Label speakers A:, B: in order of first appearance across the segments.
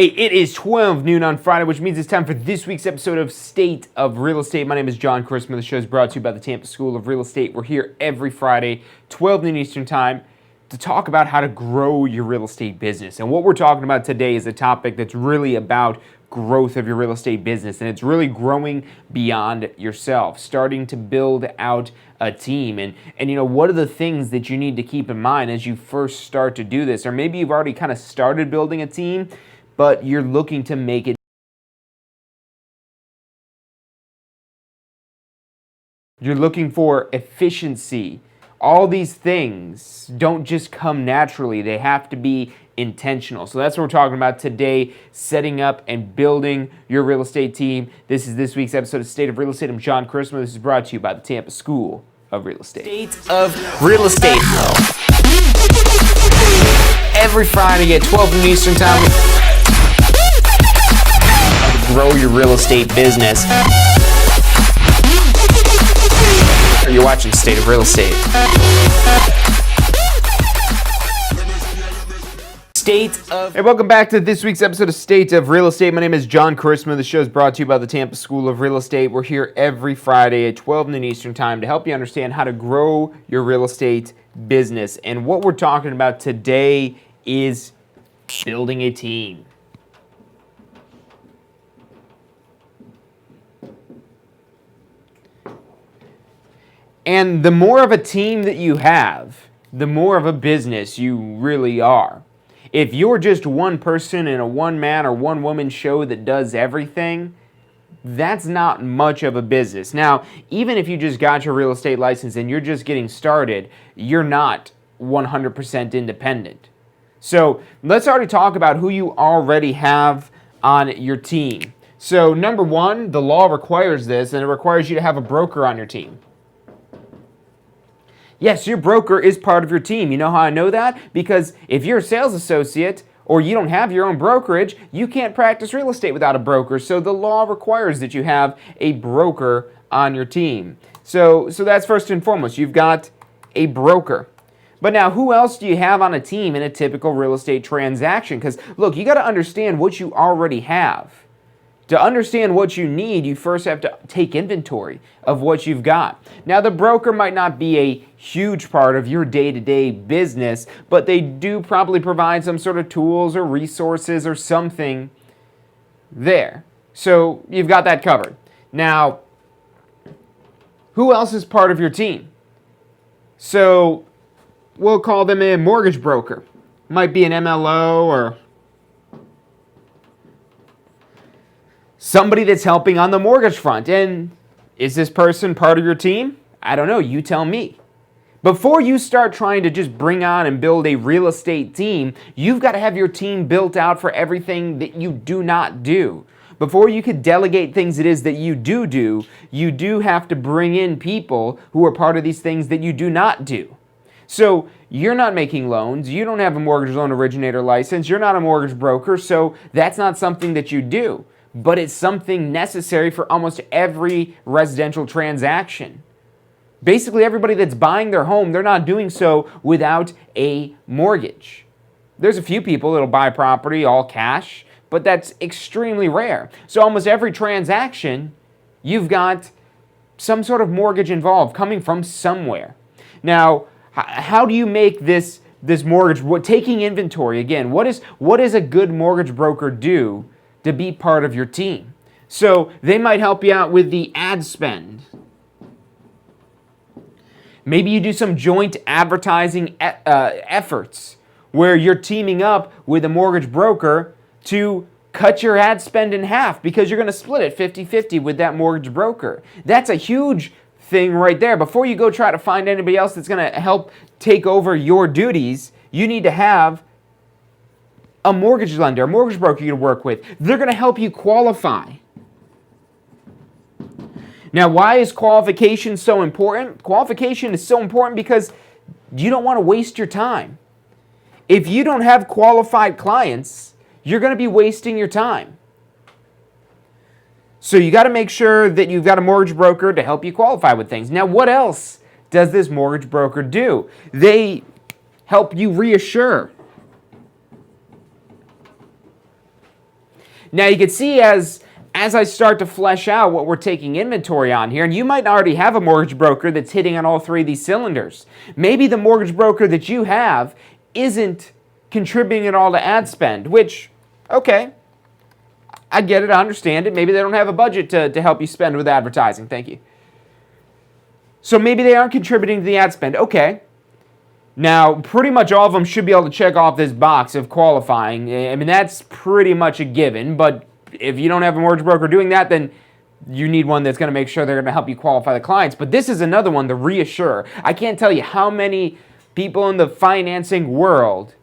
A: Hey, it is 12 noon on Friday, which means it's time for this week's episode of State of Real Estate. My name is John Christman. The show is brought to you by the Tampa School of Real Estate. We're here every Friday, 12 noon Eastern Time, to talk about how to grow your real estate business. And what we're talking about today is a topic that's really about growth of your real estate business, and it's really growing beyond yourself, starting to build out a team. And you know, what are the things that you need to keep in mind as you first start to do this? Or maybe you've already kind of started building a team, but you're looking to make it. You're looking for efficiency. All these things don't just come naturally. They have to be intentional. So that's what we're talking about today, setting up and building your real estate team. This is this week's episode of State of Real Estate. I'm John Christman. This is brought to you by the Tampa School of Real Estate. State of Real Estate. Every Friday at 12 noon Eastern Time. Grow your real estate business. You're watching State of Real Estate. Hey, welcome back to this week's episode of State of Real Estate. My name is John Christman. The show is brought to you by the Tampa School of Real Estate. We're here every Friday at 12 noon Eastern Time to help you understand how to grow your real estate business. And what we're talking about today is building a team. And the more of a team that you have, the more of a business you really are. If you're just one person in a one-man or one-woman show that does everything, that's not much of a business. Now, even if you just got your real estate license and you're just getting started, you're not 100% independent. So let's already talk about who you already have on your team. So number one, the law requires this, and it requires you to have a broker on your team. Yes, your broker is part of your team. You know how I know that? Because if you're a sales associate or you don't have your own brokerage, you can't practice real estate without a broker. So the law requires that you have a broker on your team. So that's first and foremost. You've got a broker. But now, who else do you have on a team in a typical real estate transaction? Because look, you got to understand what you already have. To understand what you need, you first have to take inventory of what you've got. Now, the broker might not be a huge part of your day-to-day business, but they do probably provide some sort of tools or resources or something there. So you've got that covered. Now, who else is part of your team? So we'll call them a mortgage broker. Might be an MLO or somebody that's helping on the mortgage front. And is this person part of your team? I don't know. You tell me. Before you start trying to just bring on and build a real estate team, you've got to have your team built out for everything that you do not do. Before you could delegate things it is that you do, you do have to bring in people who are part of these things that you do not do. So you're not making loans. You don't have a mortgage loan originator license. You're not a mortgage broker. So that's not something that you do. But it's something necessary for almost every residential transaction. Basically, everybody that's buying their home, they're not doing so without a mortgage. There's a few people that'll buy property all cash, but that's extremely rare. So almost every transaction, you've got some sort of mortgage involved coming from somewhere. Now, how do you make this mortgage? Taking inventory, again, what does a good mortgage broker do to be part of your team? So they might help you out with the ad spend. Maybe you do some joint advertising efforts where you're teaming up with a mortgage broker to cut your ad spend in half because you're going to split it 50-50 with that mortgage broker. That's a huge thing right there. Before you go try to find anybody else that's going to help take over your duties, you need to have a mortgage lender, a mortgage broker you to work with. They're going to help you qualify. Now, why is qualification so important? Qualification is so important because you don't want to waste your time. If you don't have qualified clients, you're going to be wasting your time. So you got to make sure that you've got a mortgage broker to help you qualify with things. Now, what else does this mortgage broker do? They help you reassure. Now you can see as I start to flesh out what we're taking inventory on here, and you might already have a mortgage broker that's hitting on all three of these cylinders. Maybe the mortgage broker that you have isn't contributing at all to ad spend, which, okay, I get it, I understand it. Maybe they don't have a budget to help you spend with advertising. Thank you. So maybe they aren't contributing to the ad spend. Okay. Now, pretty much all of them should be able to check off this box of qualifying. I mean, that's pretty much a given, but if you don't have a mortgage broker doing that, then you need one that's going to make sure they're going to help you qualify the clients. But this is another one, the Reassure. I can't tell you how many people in the financing world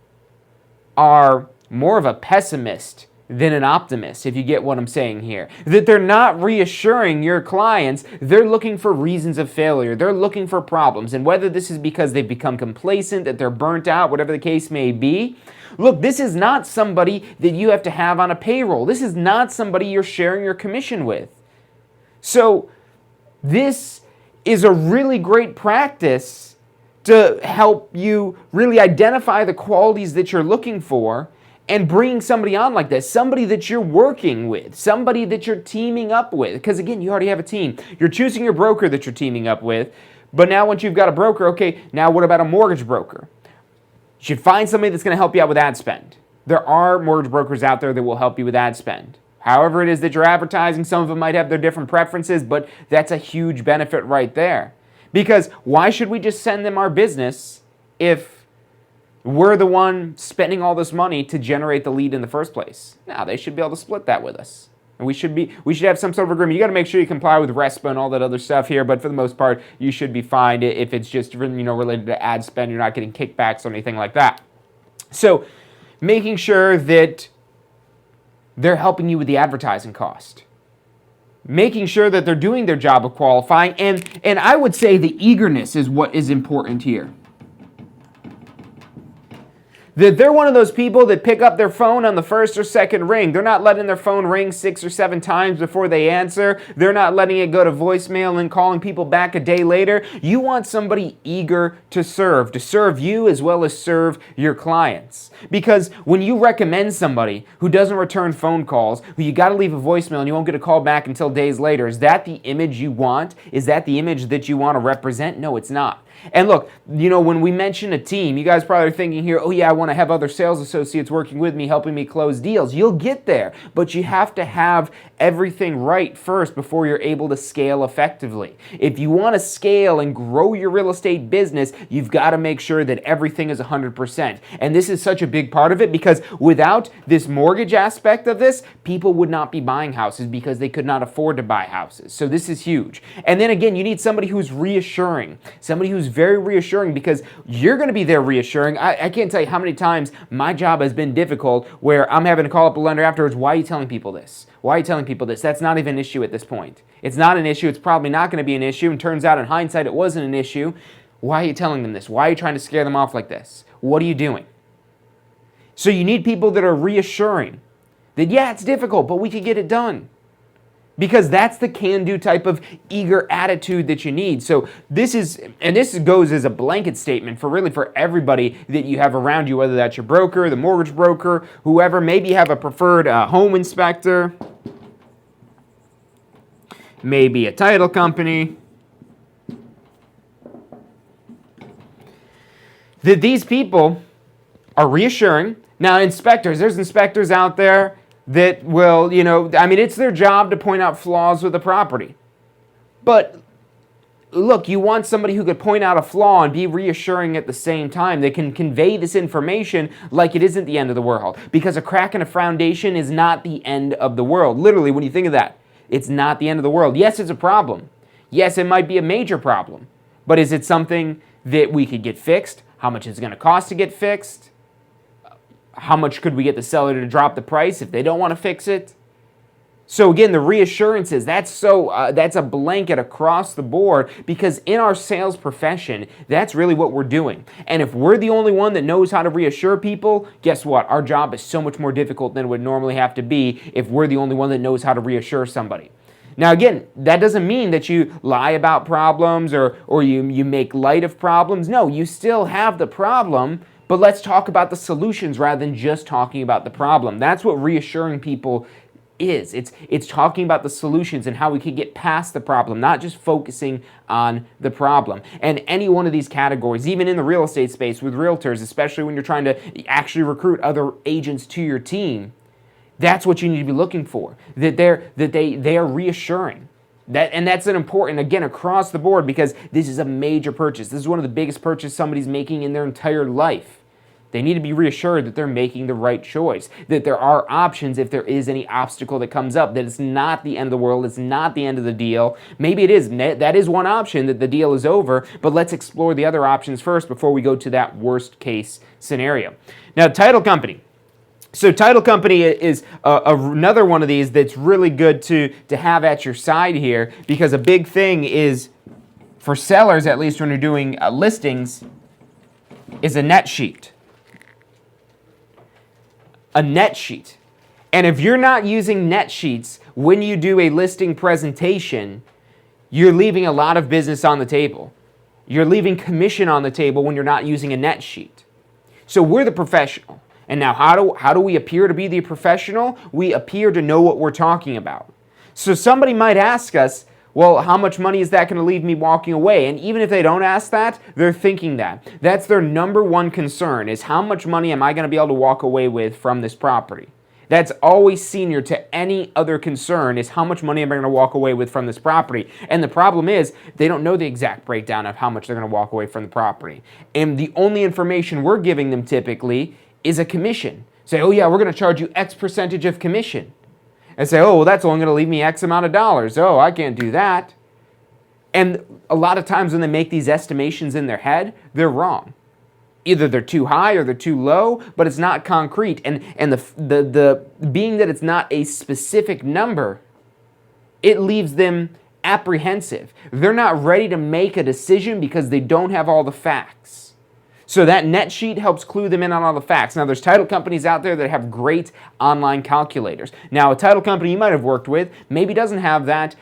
A: are more of a pessimist than an optimist, if you get what I'm saying here. That they're not reassuring your clients, they're looking for reasons of failure, they're looking for problems, and whether this is because they've become complacent, that they're burnt out, whatever the case may be. Look, this is not somebody that you have to have on a payroll. This is not somebody you're sharing your commission with. So this is a really great practice to help you really identify the qualities that you're looking for and bringing somebody on like this, somebody that you're working with, somebody that you're teaming up with. Because again, you already have a team. You're choosing your broker that you're teaming up with. But now once you've got a broker, okay, now what about a mortgage broker? You should find somebody that's going to help you out with ad spend. There are mortgage brokers out there that will help you with ad spend. However it is that you're advertising, some of them might have their different preferences, but that's a huge benefit right there. Because why should we just send them our business if we're the one spending all this money to generate the lead in the first place? Now they should be able to split that with us. And we should have some sort of agreement. You got to make sure you comply with RESPA and all that other stuff here, but for the most part, you should be fine if it's just related to ad spend. You're not getting kickbacks or anything like that. So making sure that they're helping you with the advertising cost. Making sure that they're doing their job of qualifying, and I would say the eagerness is what is important here. That they're one of those people that pick up their phone on the first or second ring. They're not letting their phone ring 6 or 7 times before they answer. They're not letting it go to voicemail and calling people back a day later. You want somebody eager to serve you as well as serve your clients. Because when you recommend somebody who doesn't return phone calls, who you got to leave a voicemail and you won't get a call back until days later, is that the image you want? Is that the image that you want to represent? No, it's not. And look, when we mention a team, you guys probably are thinking here, oh yeah, I want to have other sales associates working with me, helping me close deals. You'll get there, but you have to have everything right first before you're able to scale effectively. If you want to scale and grow your real estate business, you've got to make sure that everything is 100%. And this is such a big part of it because without this mortgage aspect of this, people would not be buying houses because they could not afford to buy houses. So this is huge. And then again, you need somebody who's reassuring, somebody who's very reassuring, because you're going to be there reassuring. I can't tell you how many times my job has been difficult where I'm having to call up a lender afterwards. Why are you telling people this? Why are you telling people this? That's not even an issue at this point. It's not an issue. It's probably not going to be an issue. And turns out in hindsight, it wasn't an issue. Why are you telling them this? Why are you trying to scare them off like this? What are you doing? So you need people that are reassuring that, yeah, it's difficult, but we can get it done. Because that's the can-do type of eager attitude that you need. So this goes as a blanket statement for everybody that you have around you, whether that's your broker, the mortgage broker, whoever. Maybe you have a preferred home inspector, maybe a title company. That these people are reassuring. Now, there's inspectors out there that will, it's their job to point out flaws with the property. But look, you want somebody who could point out a flaw and be reassuring at the same time. They can convey this information like it isn't the end of the world. Because a crack in a foundation is not the end of the world. Literally, when you think of that, it's not the end of the world. Yes, it's a problem. Yes, it might be a major problem. But is it something that we could get fixed? How much is it going to cost to get fixed? How much could we get the seller to drop the price if they don't want to fix it? So again, the reassurances, that's a blanket across the board, because in our sales profession, that's really what we're doing. And if we're the only one that knows how to reassure people, guess what? Our job is so much more difficult than it would normally have to be if we're the only one that knows how to reassure somebody. Now again, that doesn't mean that you lie about problems or you make light of problems. No, you still have the problem, but let's talk about the solutions rather than just talking about the problem. That's what reassuring people is. It's talking about the solutions and how we can get past the problem, not just focusing on the problem. And any one of these categories, even in the real estate space with realtors, especially when you're trying to actually recruit other agents to your team, that's what you need to be looking for. That they are reassuring. That's an important, again, across the board, because this is a major purchase. This is one of the biggest purchases somebody's making in their entire life. They need to be reassured that they're making the right choice, that there are options if there is any obstacle that comes up, that it's not the end of the world, it's not the end of the deal. Maybe it is. That is one option, that the deal is over, but let's explore the other options first before we go to that worst case scenario. Now, title company. So title company is another one of these that's really good to have at your side here, because a big thing is, for sellers, at least when you're doing listings, is a net sheet. A net sheet. And if you're not using net sheets when you do a listing presentation, you're leaving a lot of business on the table. You're leaving commission on the table when you're not using a net sheet. So we're the professional. And now how do we appear to be the professional? We appear to know what we're talking about. So somebody might ask us, well, how much money is that going to leave me walking away? And even if they don't ask that, they're thinking that. That's their number one concern, is how much money am I going to be able to walk away with from this property? That's always senior to any other concern, is how much money am I going to walk away with from this property? And the problem is, they don't know the exact breakdown of how much they're going to walk away from the property. And the only information we're giving them typically is a commission. Say, oh yeah, we're going to charge you X percentage of commission. And say, oh, well, that's only going to leave me X amount of dollars. Oh, I can't do that. And a lot of times when they make these estimations in their head, they're wrong. Either they're too high or they're too low, but it's not concrete. And the being that it's not a specific number, it leaves them apprehensive. They're not ready to make a decision because they don't have all the facts. So that net sheet helps clue them in on all the facts. Now, there's title companies out there that have great online calculators. Now, a title company you might have worked with maybe doesn't have that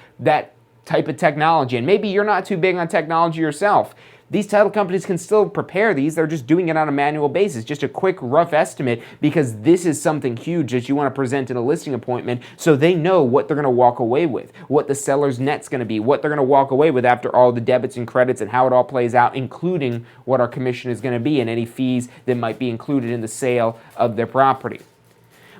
A: type of technology, and maybe you're not too big on technology yourself. These title companies can still prepare these. They're just doing it on a manual basis, just a quick rough estimate, because this is something huge that you want to present in a listing appointment, so they know what they're going to walk away with, what the seller's net's going to be, what they're going to walk away with after all the debits and credits and how it all plays out, including what our commission is going to be and any fees that might be included in the sale of their property.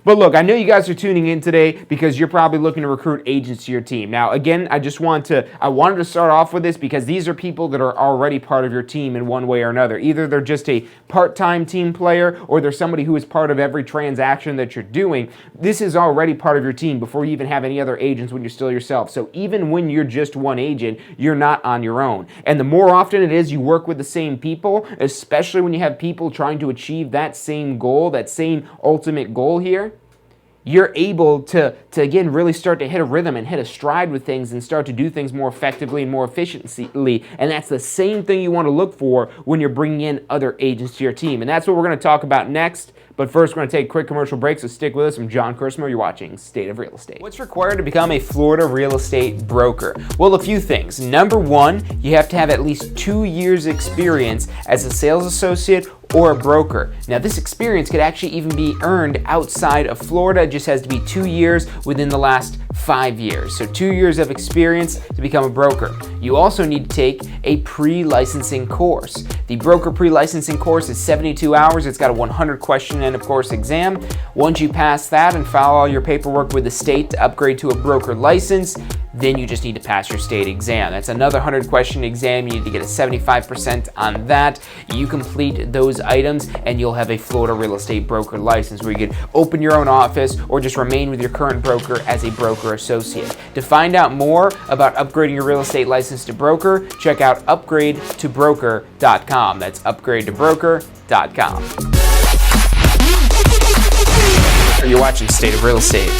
A: But look, I know you guys are tuning in today because you're probably looking to recruit agents to your team. Now, again, I wanted to start off with this because these are people that are already part of your team in one way or another. Either they're just a part-time team player, or they're somebody who is part of every transaction that you're doing. This is already part of your team before you even have any other agents when you're still yourself. So even when you're just one agent, you're not on your own. And the more often it is you work with the same people, especially when you have people trying to achieve that same goal, that same ultimate goal here, you're able to again, really start to hit a rhythm and hit a stride with things and start to do things more effectively and more efficiently. And that's the same thing you want to look for when you're bringing in other agents to your team. And that's what we're going to talk about next. But first, we're going to take a quick commercial break, so stick with us. I'm John Christopher. You're watching State of Real Estate. What's required to become a Florida real estate broker? Well, a few things. Number one, you have to have at least 2 years experience as a sales associate or a broker. Now, this experience could actually even be earned outside of Florida. It just has to be 2 years within the last 5 years. So 2 years of experience to become a broker. You also need to take a pre-licensing course. The broker pre-licensing course is 72 hours. It's got a 100 question and, of course, exam. Once you pass that and file all your paperwork with the state to upgrade to a broker license, then you just need to pass your state exam. That's another 100 question exam. You need to get a 75% on that. You complete those items and you'll have a Florida real estate broker license where you can open your own office or just remain with your current broker as a broker associate. To find out more about upgrading your real estate license to broker, check out upgradeToBroker.com. That's upgradeToBroker.com. You're watching State of Real Estate.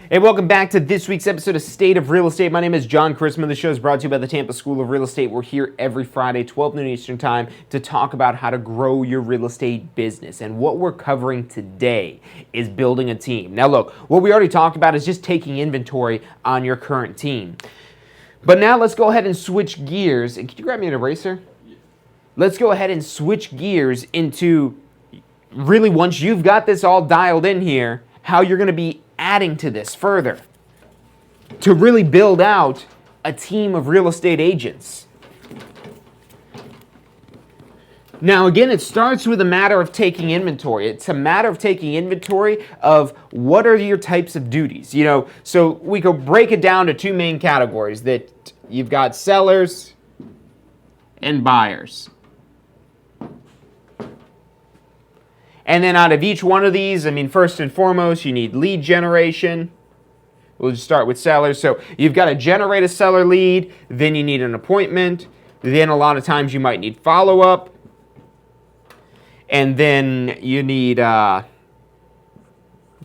A: Hey, welcome back to this week's episode of State of Real Estate. My name is John Christman. The show is brought to you by the Tampa School of Real Estate. We're here every Friday, 12 noon Eastern Time, to talk about how to grow your real estate business. And what we're covering today is building a team. Now, look, what we already talked about is just taking inventory on your current team. But now let's go ahead and switch gears. And can you grab me an eraser? Let's go ahead and switch gears into really, once you've got this all dialed in here, how you're going to be adding to this further to really build out a team of real estate agents. Now, again, it starts with a matter of taking inventory. It's a matter of taking inventory of what are your types of duties. So we could break it down to two main categories, that you've got sellers and buyers. And then out of each one of these, first and foremost, you need lead generation. We'll just start with sellers. So you've got to generate a seller lead, then you need an appointment, then a lot of times you might need follow-up, and then you need the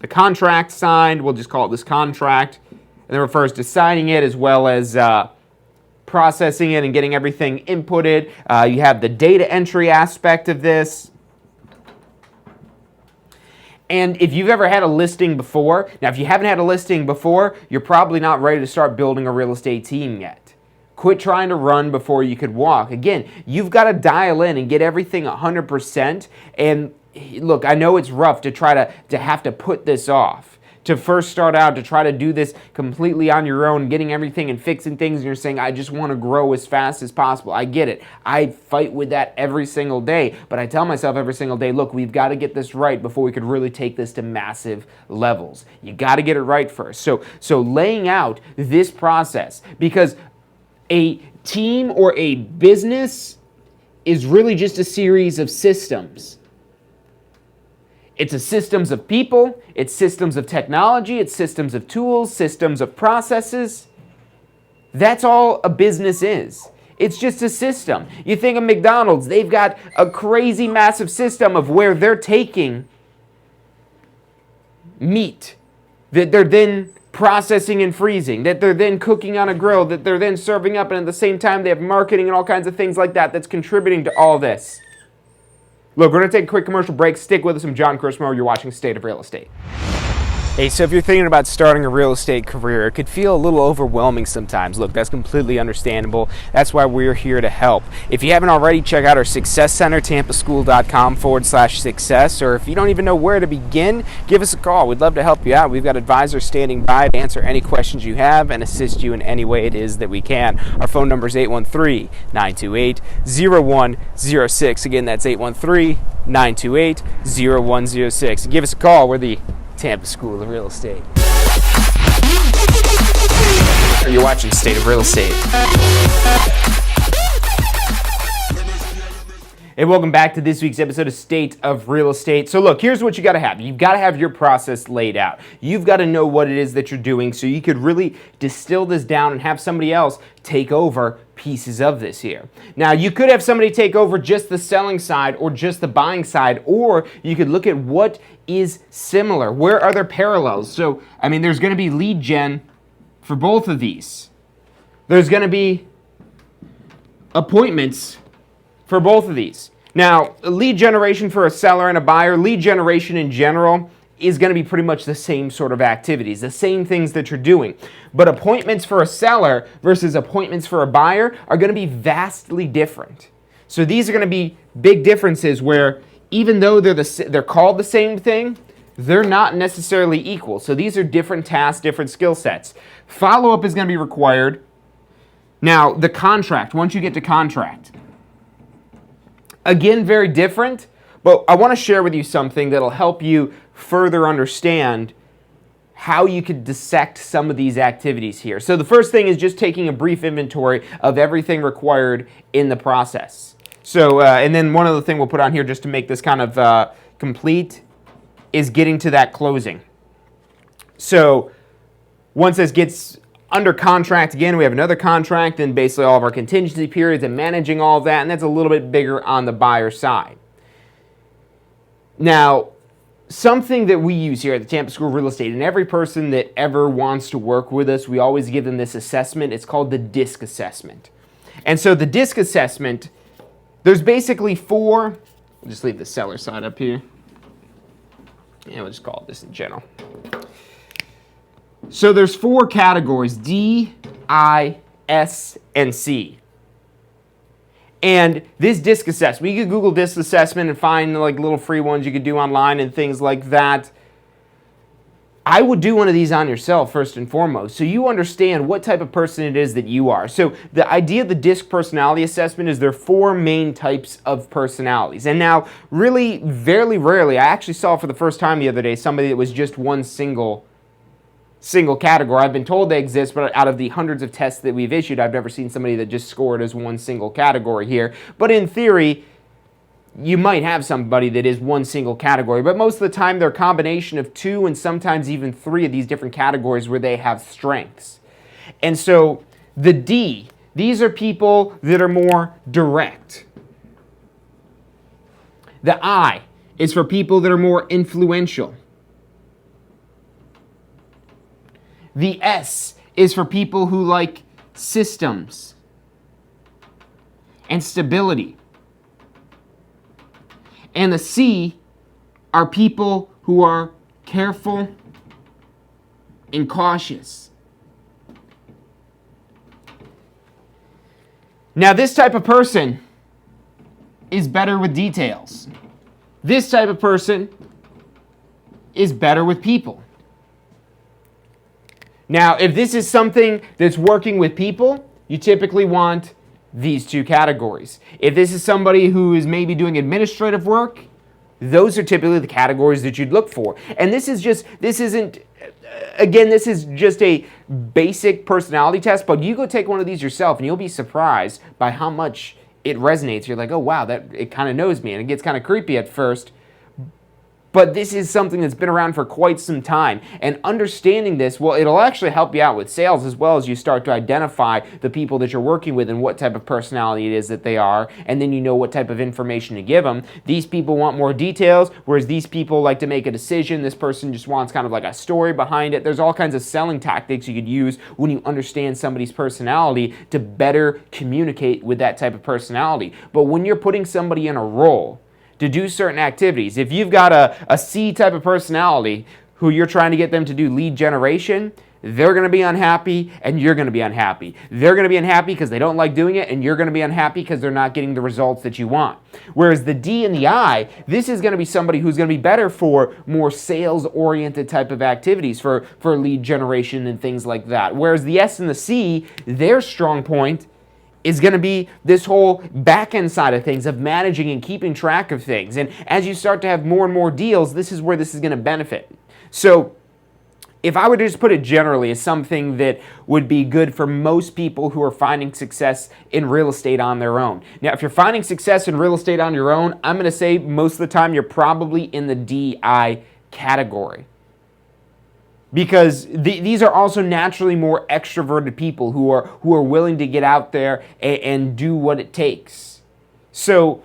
A: contract signed. We'll just call it this contract. And it refers to signing it as well as processing it and getting everything inputted. You have the data entry aspect of this. And if you've ever had a listing before, now if you haven't had a listing before, you're probably not ready to start building a real estate team yet. Quit trying to run before you could walk. Again, you've got to dial in and get everything 100%. And look, I know it's rough to try to have to put this off. To first start out, to try to do this completely on your own, getting everything and fixing things, and you're saying, I just want to grow as fast as possible. I get it. I fight with that every single day. But I tell myself every single day, look, we've got to get this right before we could really take this to massive levels. You got to get it right first. So laying out this process, because a team or a business is really just a series of systems. It's a systems of people, it's systems of technology, it's systems of tools, systems of processes. That's all a business is. It's just a system. You think of McDonald's, they've got a crazy massive system of where they're taking meat that they're then processing and freezing, that they're then cooking on a grill, that they're then serving up, and at the same time they have marketing and all kinds of things like that that's contributing to all this. Look, we're going to take a quick commercial break. Stick with us. I'm John Christmore. You're watching State of Real Estate. Hey, so if you're thinking about starting a real estate career, it could feel a little overwhelming sometimes. Look, that's completely understandable. That's why we're here to help. If you haven't already, check out our Success Center, tampaschool.com/success. Or if you don't even know where to begin, give us a call. We'd love to help you out. We've got advisors standing by to answer any questions you have and assist you in any way it is that we can. Our phone number is 813-928-0106. Again, that's 813-928-0106. Give us a call. We're the Tampa School of Real Estate. You're watching State of Real Estate. Hey, welcome back to this week's episode of State of Real Estate. So look, here's what you got to have. You've got to have your process laid out. You've got to know what it is that you're doing so you could really distill this down and have somebody else take over pieces of this here. Now, you could have somebody take over just the selling side or just the buying side, or you could look at what is similar. Where are there parallels? So, there's going to be lead gen for both of these. There's going to be appointments for both of these. Now, lead generation for a seller and a buyer, lead generation in general is going to be pretty much the same sort of activities, the same things that you're doing. But appointments for a seller versus appointments for a buyer are going to be vastly different. So these are going to be big differences where even though they're called the same thing, they're not necessarily equal. So these are different tasks, different skill sets. Follow-up is going to be required. Now, the contract, once you get to contract, again, very different, but I want to share with you something that'll help you further understand how you could dissect some of these activities here. So the first thing is just taking a brief inventory of everything required in the process. So, and then one other thing we'll put on here just to make this kind of complete is getting to that closing. So once this gets under contract, again, we have another contract and basically all of our contingency periods and managing all of that, and that's a little bit bigger on the buyer side. Now, something that we use here at the Tampa School of Real Estate, and every person that ever wants to work with us, we always give them this assessment. It's called the DISC assessment. And so the DISC assessment, there's basically four, we'll just leave the seller side up here. And we'll just call it this in general. So there's four categories, D, I, S, and C. And this DISC assessment, you could Google DISC assessment and find like little free ones you could do online and things like that. I would do one of these on yourself first and foremost, so you understand what type of person it is that you are. So the idea of the DISC personality assessment is there are 4 main types of personalities. And now, really, very rarely, I actually saw for the first time the other day somebody that was just one single category. I've been told they exist, but out of the hundreds of tests that we've issued, I've never seen somebody that just scored as one single category here. But in theory, you might have somebody that is one single category, but most of the time they're a combination of 2 and sometimes even 3 of these different categories where they have strengths. And so the D, these are people that are more direct. The I is for people that are more influential. The S is for people who like systems and stability. And the C are people who are careful and cautious. Now, this type of person is better with details. This type of person is better with people. Now, if this is something that's working with people, you typically want these 2 categories. If this is somebody who is maybe doing administrative work, those are typically the categories that you'd look for. And this is just a basic personality test, but you go take one of these yourself and you'll be surprised by how much it resonates. You're like, oh wow, it kind of knows me, and it gets kind of creepy at first. But this is something that's been around for quite some time. And understanding this, well, it'll actually help you out with sales as well as you start to identify the people that you're working with and what type of personality it is that they are. And then you know what type of information to give them. These people want more details, whereas these people like to make a decision. This person just wants kind of like a story behind it. There's all kinds of selling tactics you could use when you understand somebody's personality to better communicate with that type of personality. But when you're putting somebody in a role to do certain activities, if you've got a C type of personality who you're trying to get them to do lead generation, they're going to be unhappy and you're going to be unhappy. They're going to be unhappy because they don't like doing it, and you're going to be unhappy because they're not getting the results that you want. Whereas the D and the I, this is going to be somebody who's going to be better for more sales-oriented type of activities, for lead generation and things like that. Whereas the S and the C, their strong point is going to be this whole back-end side of things, of managing and keeping track of things. And as you start to have more and more deals, this is where this is going to benefit. So if I were to just put it generally as something that would be good for most people who are finding success in real estate on their own. Now, if you're finding success in real estate on your own, I'm going to say most of the time you're probably in the DI category. Because these are also naturally more extroverted people who are willing to get out there and do what it takes. So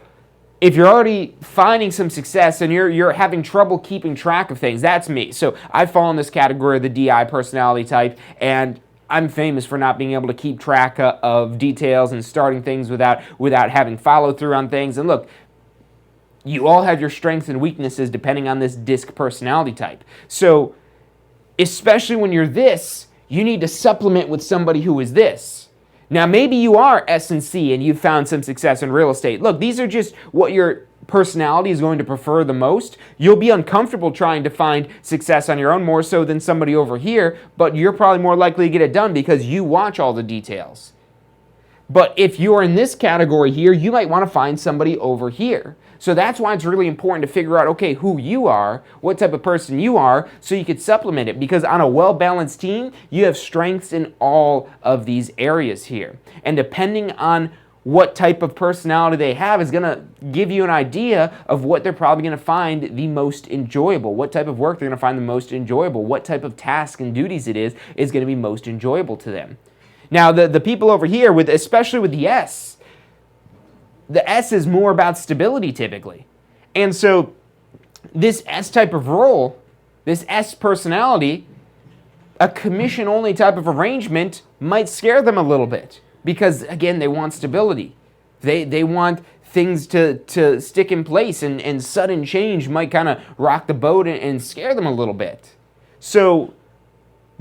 A: if you're already finding some success and you're having trouble keeping track of things, that's me. So I fall in this category of the DI personality type, and I'm famous for not being able to keep track of details and starting things without having follow through on things. And look, you all have your strengths and weaknesses depending on this DISC personality type. So especially when you're this, you need to supplement with somebody who is this. Now, maybe you are S and C and you've found some success in real estate. Look, these are just what your personality is going to prefer the most. You'll be uncomfortable trying to find success on your own more so than somebody over here, but you're probably more likely to get it done because you watch all the details. But if you're in this category here, you might want to find somebody over here. So that's why it's really important to figure out, okay, who you are, what type of person you are, so you could supplement it. Because on a well-balanced team, you have strengths in all of these areas here. And depending on what type of personality they have is going to give you an idea of what they're probably going to find the most enjoyable, what type of work they're going to find the most enjoyable, what type of tasks and duties it is going to be most enjoyable to them. Now, the people over here, especially with the S is more about stability typically. And so this S type of role, this S personality, a commission-only type of arrangement might scare them a little bit because, again, they want stability. They want things to stick in place, and sudden change might kind of rock the boat and scare them a little bit. So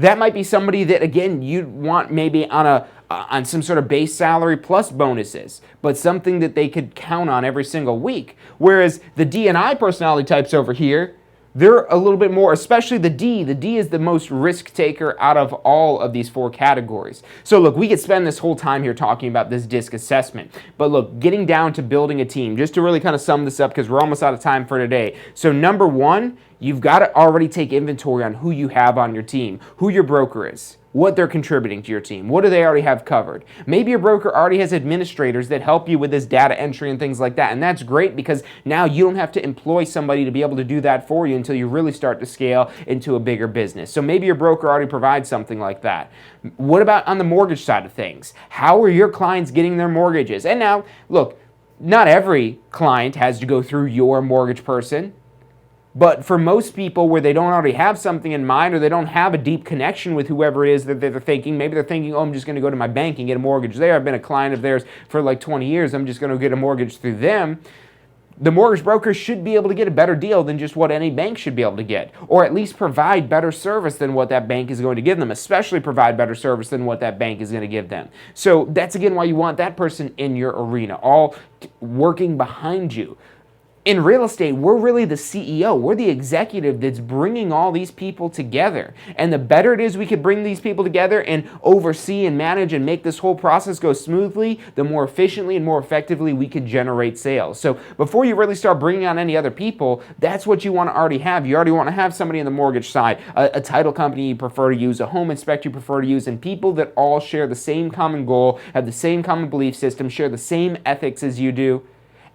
A: That might be somebody that, again, you'd want maybe on some sort of base salary plus bonuses, but something that they could count on every single week. Whereas the D and I personality types over here, they're a little bit more, especially the D. The D is the most risk taker out of all of these 4 categories. So look, we could spend this whole time here talking about this DISC assessment. But look, getting down to building a team, just to really kind of sum this up because we're almost out of time for today. So number 1, you've got to already take inventory on who you have on your team, who your broker is, what they're contributing to your team, what do they already have covered. Maybe your broker already has administrators that help you with this data entry and things like that, and that's great because now you don't have to employ somebody to be able to do that for you until you really start to scale into a bigger business. So maybe your broker already provides something like that. What about on the mortgage side of things? How are your clients getting their mortgages? And now, look, not every client has to go through your mortgage person. But for most people where they don't already have something in mind or they don't have a deep connection with whoever it is that they're thinking, maybe they're thinking, oh, I'm just going to go to my bank and get a mortgage there. I've been a client of theirs for like 20 years. I'm just going to get a mortgage through them. The mortgage broker should be able to get a better deal than just what any bank should be able to get, or at least provide better service than what that bank is going to give them, especially provide better service than what that bank is going to give them. So that's, again, why you want that person in your arena, all working behind you. In real estate, we're really the CEO. We're the executive that's bringing all these people together. And the better it is we could bring these people together and oversee and manage and make this whole process go smoothly, the more efficiently and more effectively we could generate sales. So before you really start bringing on any other people, that's what you want to already have. You already want to have somebody on the mortgage side, a title company you prefer to use, a home inspector you prefer to use, and people that all share the same common goal, have the same common belief system, share the same ethics as you do.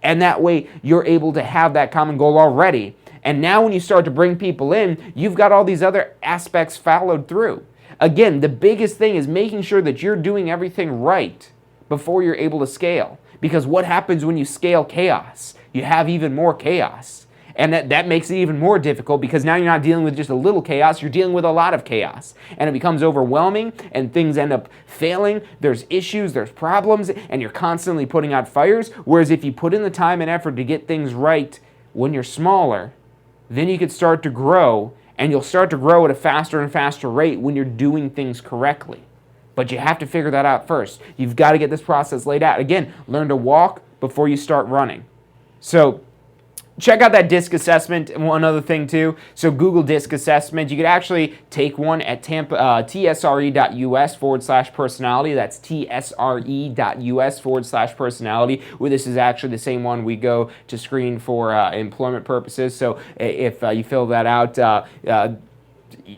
A: And that way, you're able to have that common goal already. And now when you start to bring people in, you've got all these other aspects followed through. Again, the biggest thing is making sure that you're doing everything right before you're able to scale. Because what happens when you scale chaos? You have even more chaos. And that makes it even more difficult because now you're not dealing with just a little chaos, you're dealing with a lot of chaos. And it becomes overwhelming and things end up failing. There's issues, there's problems, and you're constantly putting out fires. Whereas if you put in the time and effort to get things right when you're smaller, then you could start to grow, and you'll start to grow at a faster and faster rate when you're doing things correctly. But you have to figure that out first. You've got to get this process laid out. Again, learn to walk before you start running. So check out that DISC assessment. And one other thing too, so Google DISC assessment. You could actually take one at tsre.us/personality. That's tsre.us/personality. Where this is actually the same one we go to screen for employment purposes. So if you fill that out,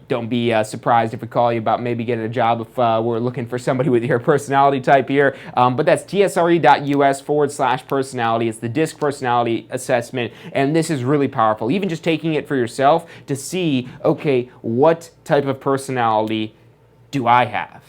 A: don't be surprised if we call you about maybe getting a job if we're looking for somebody with your personality type here. But that's tsre.us/personality. It's the DISC personality assessment, and this is really powerful. Even just taking it for yourself to see, okay, what type of personality do I have?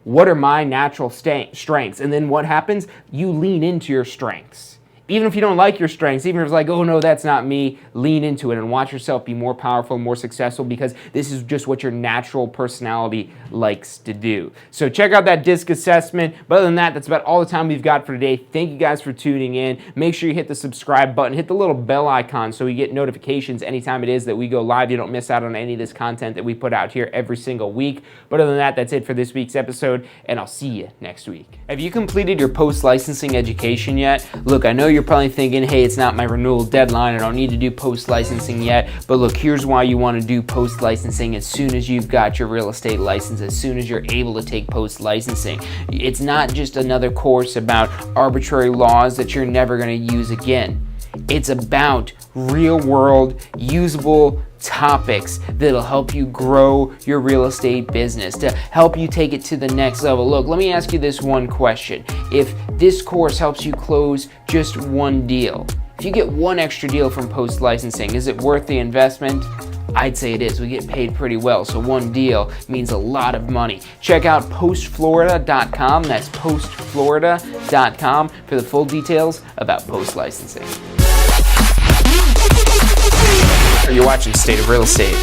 A: What are my natural strengths? And then what happens? You lean into your strengths. Even if you don't like your strengths, even if it's like, oh no, that's not me, lean into it and watch yourself be more powerful, more successful, because this is just what your natural personality likes to do. So check out that DISC assessment. But other than that, that's about all the time we've got for today. Thank you guys for tuning in. Make sure you hit the subscribe button, hit the little bell icon so you get notifications anytime it is that we go live. You don't miss out on any of this content that we put out here every single week. But other than that, that's it for this week's episode, and I'll see you next week. Have you completed your post-licensing education yet? Look, I know you're probably thinking, hey, it's not my renewal deadline, I don't need to do post-licensing yet, but look, here's why you want to do post-licensing as soon as you've got your real estate license, as soon as you're able to take post-licensing. It's not just another course about arbitrary laws that you're never going to use again. It's about real-world, usable topics that'll help you grow your real estate business, to help you take it to the next level. Look, let me ask you this one question. If this course helps you close just one deal, if you get one extra deal from post-licensing, is it worth the investment? I'd say it is. We get paid pretty well, so one deal means a lot of money. Check out postflorida.com. That's postflorida.com for the full details about post-licensing. You're watching State of Real Estate.